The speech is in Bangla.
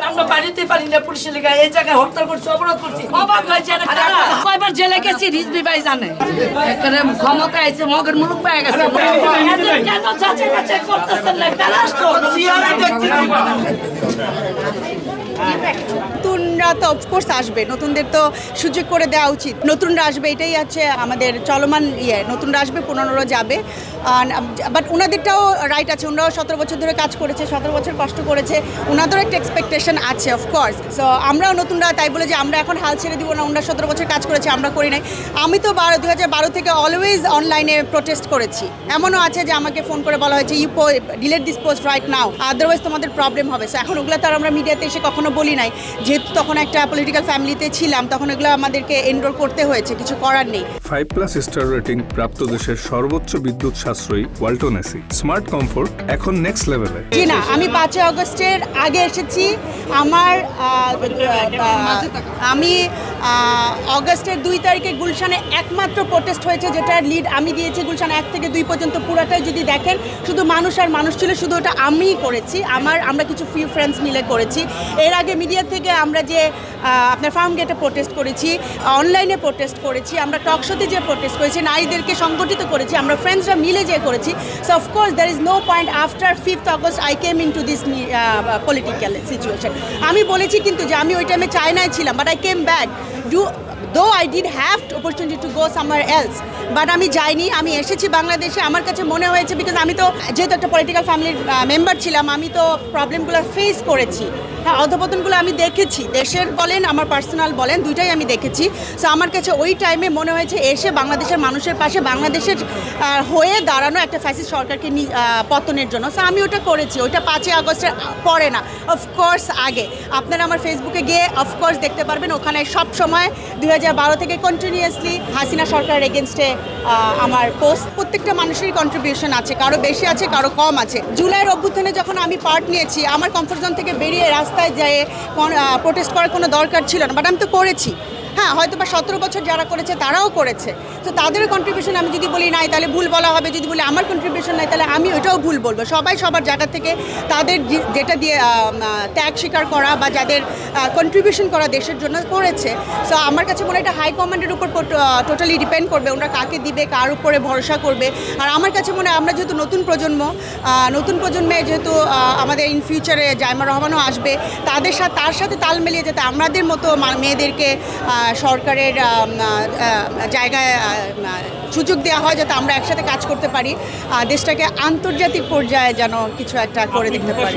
আমরা বাড়িতে পারি না, পুলিশের লেগে এই জায়গায় হত্যা করছি, অবরোধ করছি। অবাক হয়েছে কয়বার জেলে গেছি, রিজভি ভাই জানে। ক্ষমতা আছে, মগের মুলুক পেয়ে গেছে। কেন যাচাই বাছাই করতেছেন না? নতুনরা তো অফকোর্স আসবে, নতুনদের তো সুযোগ করে দেওয়া উচিত। নতুনরা আসবে, এটাই হচ্ছে আমাদের চলমান নতুনরা আসবে, পুনরায় যাবে। বাট ওনাদেরটাও রাইট আছে, ওনারাও 17 বছর ধরে কাজ করেছে, 17 বছর কষ্ট করেছে, ওনাদেরও একটা এক্সপেকটেশন আছে অফকোর্স। সো আমরাও নতুনরা তাই বলে যে আমরা এখন হাল ছেড়ে দিব না, ওনারা 17 বছর কাজ করেছে, আমরা করি নাই। আমি তো 2012 থেকে অলওয়েজ অনলাইনে প্রোটেস্ট করেছি। এমনও আছে যে আমাকে ফোন করে বলা হয়েছে you delete this post right now, otherwise তোমাদের প্রবলেম হবে। সো এখন ওগুলো তো আর আমরা মিডিয়াতে এসে কখনো বলি নাই, যেহেতু তখন একটা পলিটিক্যাল ফ্যামিলিতে ছিলাম, তখন এগুলো আমাদেরকে এনরোল করতে হয়েছে, কিছু করার নেই। 5+ স্টার রেটিং প্রাপ্ত দেশের সর্বোচ্চ বিদ্যুৎ সাশ্রয়ী ওয়ালটন এসি। স্মার্ট কমফোর্ট এখন নেক্সট লেভেলে। জি না, আমি 5 আগস্টের আগে এসেছি। আমি অগস্টের 2 তারিখে গুলশানে একমাত্র প্রোটেস্ট হয়েছে, যেটার লিড আমি দিয়েছি। গুলশান 1 থেকে 2 পর্যন্ত পুরাটাই যদি দেখেন, শুধু মানুষ আর মানুষ ছিল, শুধু ওটা আমিই করেছি। আমরা কিছু ফিউ ফ্রেন্ডস মিলে করেছি। এর আগে মিডিয়া থেকে আমরা যে আপনার ফার্ম গেটে প্রোটেস্ট করেছি, অনলাইনে প্রোটেস্ট করেছি, আমরা টক শোতে যে প্রোটেস্ট করেছি, নারীদেরকে সংগঠিত করেছি, আমরা ফ্রেন্ডসরা মিলে যে করেছি। So of course there is no point after 5th August I came into this political situation. আমি বলেছি কিন্তু যে আমি ওই টাইমে চায়নায় ছিলাম, but I came back though I did have opportunity to go somewhere else, but আমি যাইনি, আমি এসেছি বাংলাদেশে। আমার কাছে মনে হয়েছে, বিকজ আমি তো যেহেতু একটা পলিটিক্যাল ফ্যামিলির মেম্বার ছিলাম, আমি তো প্রবলেমগুলো ফেস করেছি। হ্যাঁ, অধপতনগুলো আমি দেখেছি, দেশের বলেন আমার পার্সোনাল বলেন, দুইটাই আমি দেখেছি। সো আমার কাছে ওই টাইমে মনে হয়েছে এসে বাংলাদেশের মানুষের পাশে, বাংলাদেশের হয়ে দাঁড়ানো একটা ফ্যাসিস্ট সরকারকে পতনের জন্য। সো আমি ওটা করেছি। ওইটা 5 আগস্টের পরে না, অফকোর্স আগে। আপনারা আমার ফেসবুকে গিয়ে অফকোর্স দেখতে পারবেন, ওখানে সব সময় 2012 থেকে কন্টিনিউয়াসলি হাসিনা সরকারের এগেনস্টে আমার পোস্ট। প্রত্যেকটা মানুষেরই কন্ট্রিবিউশন আছে, কারো বেশি আছে, কারো কম আছে। জুলাইয়ের অভ্যুত্থানে যখন আমি পার্ট নিয়েছি, আমার কমফোর্ট জোন থেকে বেরিয়ে রাস্তায় যেয়ে প্রোটেস্ট করার কোনো দরকার ছিল না, বাট আমি তো করেছি। হ্যাঁ, হয়তো বা 17 বছর যারা করেছে তারাও করেছে। তো তাদের কন্ট্রিবিউশন আমি যদি বলি নাই, তাহলে ভুল বলা হবে। যদি বলি আমার কন্ট্রিবিউশন নাই, তাহলে আমি ওইটাও ভুল বলবো। সবাই সবার জায়গা থেকে তাদের যেটা দিয়ে ত্যাগ স্বীকার করা বা যাদের কন্ট্রিবিউশন করা দেশের জন্য করেছে। সো আমার কাছে মনে হয় এটা হাইকমান্ডের উপর টোটালি ডিপেন্ড করবে, ওরা কাকে দিবে, কার উপরে ভরসা করবে। আর আমার কাছে মনে হয় আমরা যেহেতু নতুন প্রজন্মে যেহেতু আমাদের ইন ফিউচারে জাইমা রহমানও আসবে, তার সাথে তাল মিলিয়ে যেতে আমাদের মতো মেয়েদেরকে সরকারের জায়গায় সুযোগ দেওয়া হয়, যাতে আমরা একসাথে কাজ করতে পারি, দেশটাকে আন্তর্জাতিক পর্যায়ে যেন কিছু একটা করে দিতে পারি।